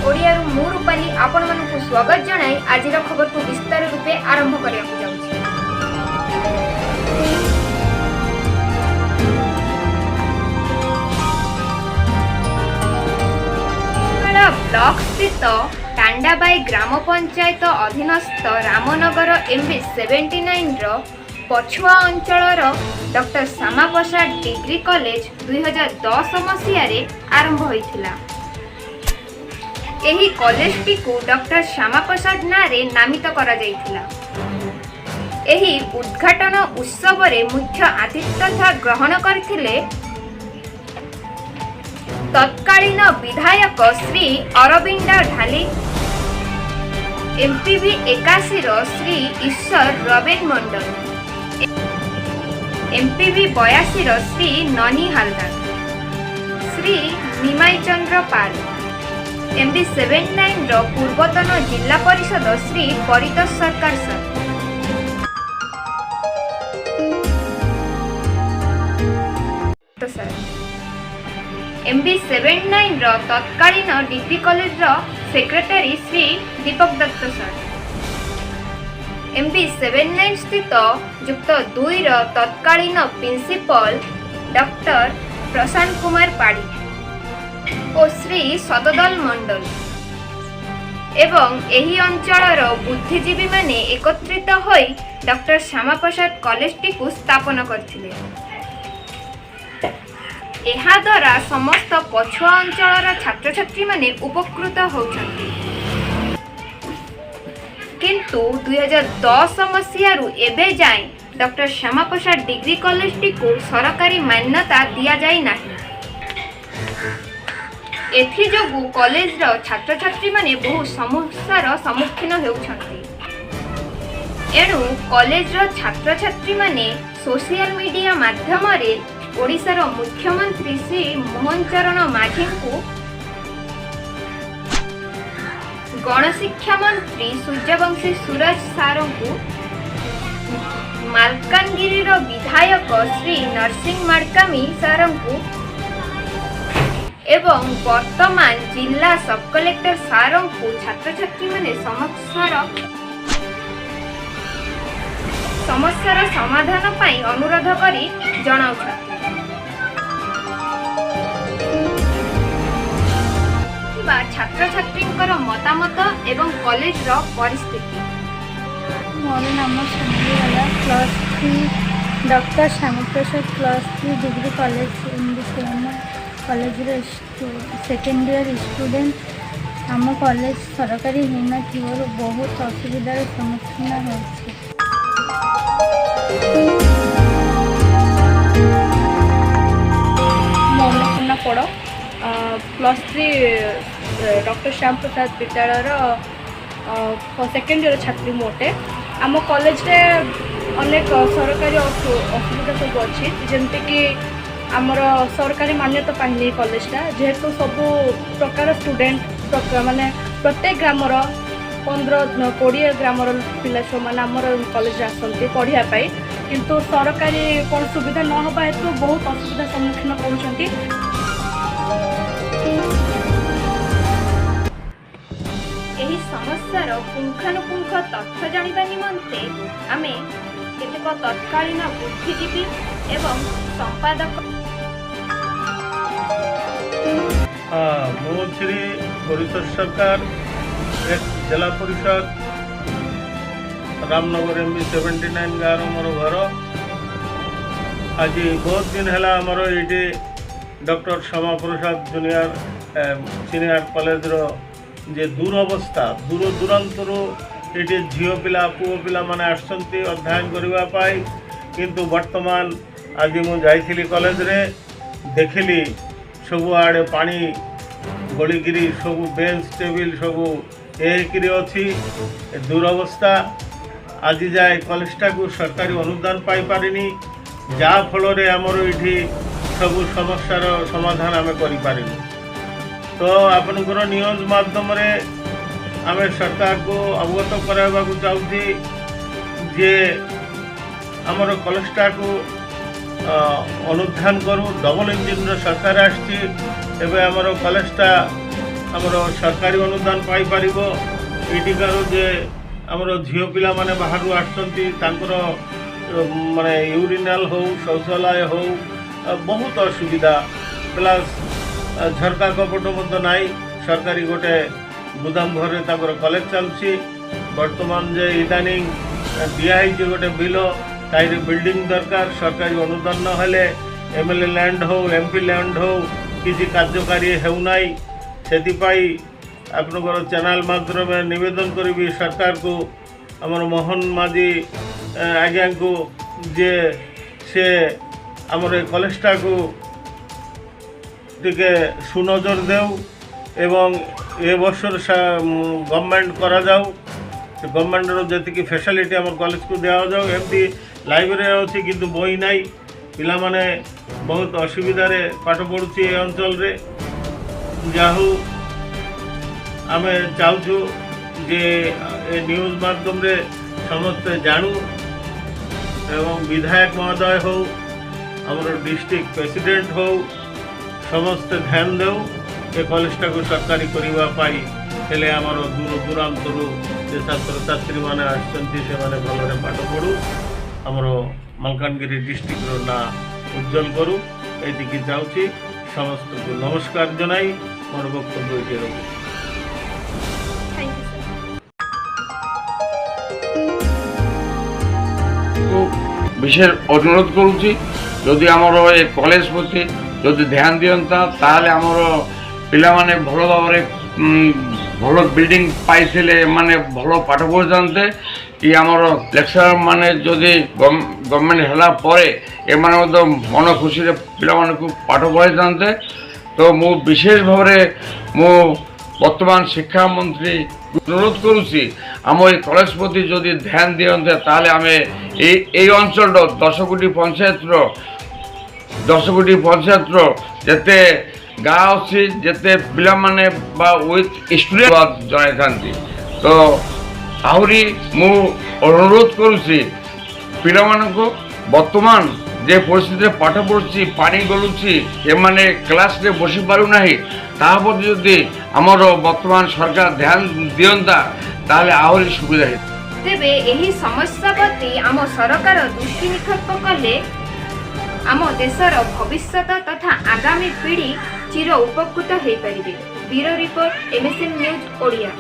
ओडिया मु रूपाली आपण मानकु स्वागत जणाई आजिर खबर को विस्तार रूपे आरंभ करिया जाउछि। ब्लॉक स्थित टांडाबाई ग्राम पंचायत अधीनस्थ रामनगर MB 79 पछुआ अंचल doctor Shyama Prasad degree college 2010 मसीह आरंभ होइथिला। एही कॉलेज टी को डॉक्टर श्यामा प्रसाद नारे नामित करा जाइथिला। एही उद्घाटन उत्सव रे मुख्य आतिथ्यता ग्रहण करथिले तत्कालीन विधायक श्री अरविंद ढाली, MPV 81 श्री ईश्वर रबीन मंडल, MPV 82 श्री ननी हालदार, श्री निमाई चंद्र पाल, MB 79 पूर्वतन जिला परिषद श्री परितोष सरकार सर, MB 79 तत्कालीन degree college secretary Shri Deepak Dutt sir, MB 79 स्थित युक्त 2 तत्कालीन प्रिंसिपल डॉक्टर प्रशांत कुमार पाड़ी और श्री सददल मंडल एवं एही अंचलर बुद्धिजीवी माने एकत्रित होई doctor Shyama Prasad college T को स्थापन करथिले। एहा द्वारा समस्त पछुआ अंचलर छात्र छात्री माने उपकृत होउछन्ति। किंतु 2010 मसीहारु एबे जाए doctor Shyama Prasad degree college T को सरकारी मान्यता दिया जाई नाही। एथि जोगु कॉलेज रो छात्र छात्री माने बहु समस्यार सम्मुखीन हेउछन्ति। एणु कॉलेज रो छात्र छात्री माने सोशल मीडिया माध्यम रे ओडिशार मुख्यमंत्री श्री मोहन चरण माझी को, गणशिक्षा मंत्री सूर्यवंशी सूरज सार को, मालकानगिरी रो विधायक श्री नरसिंह माडकामी सार को एवं वर्तमान जिला सब कलेक्टर सार को छात्र छात्री माने समस्यार समाधान पाई अनुरोध करी जणाउछथि। छात्र छात्री मतामत एवं कॉलेज रो परिस्थिति। मोर नाम संजीवला +3 doctor Shyama Prasad +3 degree college MSM college रे सेकेंड ईयर स्टूडेंट। आम कॉलेज सरकारी होना बहुत असुविधार सम्मुखीन होछि। मोना पड़ +3 डॉक्टर श्याम प्रसाद विद्यालय सेकेंड ईयर छात्री मोटे। आम कॉलेज रे अनेक सरकारी असुविधा सब अच्छी, जमती कि आमर सरकारी मान्यता पाइनी कॉलेजटा, जेहेतु सबू प्रकार स्टूडेंट माने प्रत्येक ग्रामर 15-20 ग्रामर पिला छुआ मैंने आमर कॉलेज आसती पढ़ाई, किंतु सरकारी कौन सुविधा न होगा हेतु बहुत असुविधा सम्मुखीन करुँच। एही समस्यार पुंखानुपुंख तथ्य जानिबा निमंते आमे केतेक तत्कालीन बुद्धिजीवी एवं संपादक श्री परितोष सरकार जिला परिषद रामनगर MB 79 गाँव मोर घर। आज बहुत दिन है आमर ये doctor Shyama Prasad senior college रो जे दुरवस्था दूर दूरांतर ये झील पिला पुओ पिला माने आसछन्ति अध्ययन करने, किंतु वर्तमान आज मुझे कॉलेज रे देखिली सब आड़े पानी गलिकी सब बेंच टेबिल सब एक अच्छी दुरवस्था। आज जाए कॉलेजटा को सरकारी अनुदान पाई पारिनी, जहाँ फल आमर ये सब समस्यार समाधान आम कर। तो आपनकर न्यूज माध्यम आम सरकार को अवगत कराइबा को चाहूँगी जे आमर कॉलेजटा को अनुधान करूँ। डबल इंजिन सरकार आमर कॉलेजटा ଆମର ସରକାରୀ ଅନୁଦାନ ପାଇପାରିବ। ଏଠିକାର ଯେ ଆମର ଝିଅ ପିଲାମାନେ ବାହାରୁ ଆସୁଛନ୍ତି ତାଙ୍କର ମାନେ ୟୁରିନାଲ୍ ହଉ ଶୌଚାଳୟ ହଉ ବହୁତ ଅସୁବିଧା ପ୍ଲସ୍ ଝରକା କପଟ ମଧ୍ୟ ନାହିଁ। ସରକାରୀ ଗୋଟେ ଗୁଦାମ ଘରେ ତାଙ୍କର କଲେଜ ଚାଲୁଛି। ବର୍ତ୍ତମାନ ଯେ ଇଦାନିଂ ଦିଆହେଇଛି ଗୋଟେ ବିଲ ତାହିଁରେ ବିଲ୍ଡିଂ ଦରକାର। ସରକାରୀ ଅନୁଦାନ ନହେଲେ MLA ଲ୍ୟାଣ୍ଡ ହଉ MP ଲ୍ୟାଣ୍ଡ ହଉ କିଛି କାର୍ଯ୍ୟକାରୀ ହେଉନାହିଁ। ସେଥିପାଇଁ ଆପଣଙ୍କର ଚ୍ୟାନେଲ ମାଧ୍ୟମରେ ନିବେଦନ କରିବି ସରକାରକୁ, ଆମର ମୋହନ ମାଝୀ ଆଜ୍ଞାଙ୍କୁ ଯେ ସେ ଆମର ଏ କଲେଜଟାକୁ ଟିକେ ସୁନଜର ଦେଉ ଏବଂ ଏ ବର୍ଷର ଗଭର୍ଣ୍ଣମେଣ୍ଟ କରାଯାଉ। ଗଭର୍ଣ୍ଣମେଣ୍ଟର ଯେତିକି ଫ୍ୟାସିଲିଟି ଆମର କଲେଜକୁ ଦିଆଯାଉ। ଏମିତି ଲାଇବ୍ରେରୀ ଅଛି କିନ୍ତୁ ବହି ନାହିଁ। ପିଲାମାନେ ବହୁତ ଅସୁବିଧାରେ ପାଠ ପଢ଼ୁଛି ଏ ଅଞ୍ଚଳରେ। ଯାହା ହଉ ଆମେ ଚାହୁଁଛୁ ଯେ ଏ ନ୍ୟୁଜ୍ ମାଧ୍ୟମରେ ସମସ୍ତେ ଜାଣୁ ଏବଂ ବିଧାୟକ ମହୋଦୟ ହଉ ଆମର ଡିଷ୍ଟ୍ରିକ୍ଟ ପ୍ରେସିଡେଣ୍ଟ ହଉ ସମସ୍ତେ ଧ୍ୟାନ ଦେଉ ଏ କଲେଜଟାକୁ ସରକାରୀ କରିବା ପାଇଁ। ହେଲେ ଆମର ଦୂର ଦୂରାନ୍ତରୁ ଯେ ଛାତ୍ରଛାତ୍ରୀମାନେ ଆସିଛନ୍ତି ସେମାନେ ଭଲରେ ପାଠ ପଢ଼ୁ, ଆମର ମାଲକାନଗିରି ଡିଷ୍ଟ୍ରିକ୍ଟର ନାଁ ଉଜ୍ଜଳ କରୁ, ଏତିକି ଚାହୁଁଛି। ସମସ୍ତଙ୍କୁ ନମସ୍କାର ଜଣାଇ ମୋର ବକ୍ତବ୍ୟ ଏଠି ରଖୁଛି। বিশেষ অনুরোধ করুছি যদি আমার এ কলেজ প্রতি যদি ধ্যান দিয়ন্তা তাহলে আমার পিলামানে ভাল ভাবে ভাল বিল্ডিং পাইছিলে মানে ভাল পাঠ পড়িথান্তে কি আমার লেকচার মানে যদি গভর্নমেন্ট হেলা পরে এমানে মধ্যে মন খুশিরে পিলামানকু পাঠ পড়াইথান্তে। তো মু বিশেষ ভাবে মু বর্তমান শিক্ষামন্ত্রী অনুরোধ করুছি আম এই কলেজ প্রতি যদি ধ্যান দিয়ন্তে তাহলে আমি এই অঞ্চলর 10 কোটি পঞ্চায়েতর যেতে গাঁ অছি যেতে পিলামানে বা উইথ স্টুডেন্ট জনাই থাকি। তো আহুরি মু অনুরোধ করুছি পিলামানকু বর্তমান যে পরিস্থিতিতে পাঠ পড়ুছি পানি গলুছি এমানে ক্লাসে বসি পারু ନାହିଁ তাহা প্রতি যদি আমার বর্তমান সরকার ধ্যান দিয়ন্তা তাহলে আহুরি সুবিধা হতো। তেবে ଏହି ସମସ୍ୟା ପ୍ରତି ଆମ ସରକାର ଦୃଷ୍ଟି ନିକ୍ଷେପ କଲେ ଆମ ଦେଶର ଭବିଷ୍ୟତ ତଥା ଆଗାମୀ ପିଢ଼ି ଚିର ଉପକୃତ ହୋଇପାରିବେ। Bureau report MSM news Odia.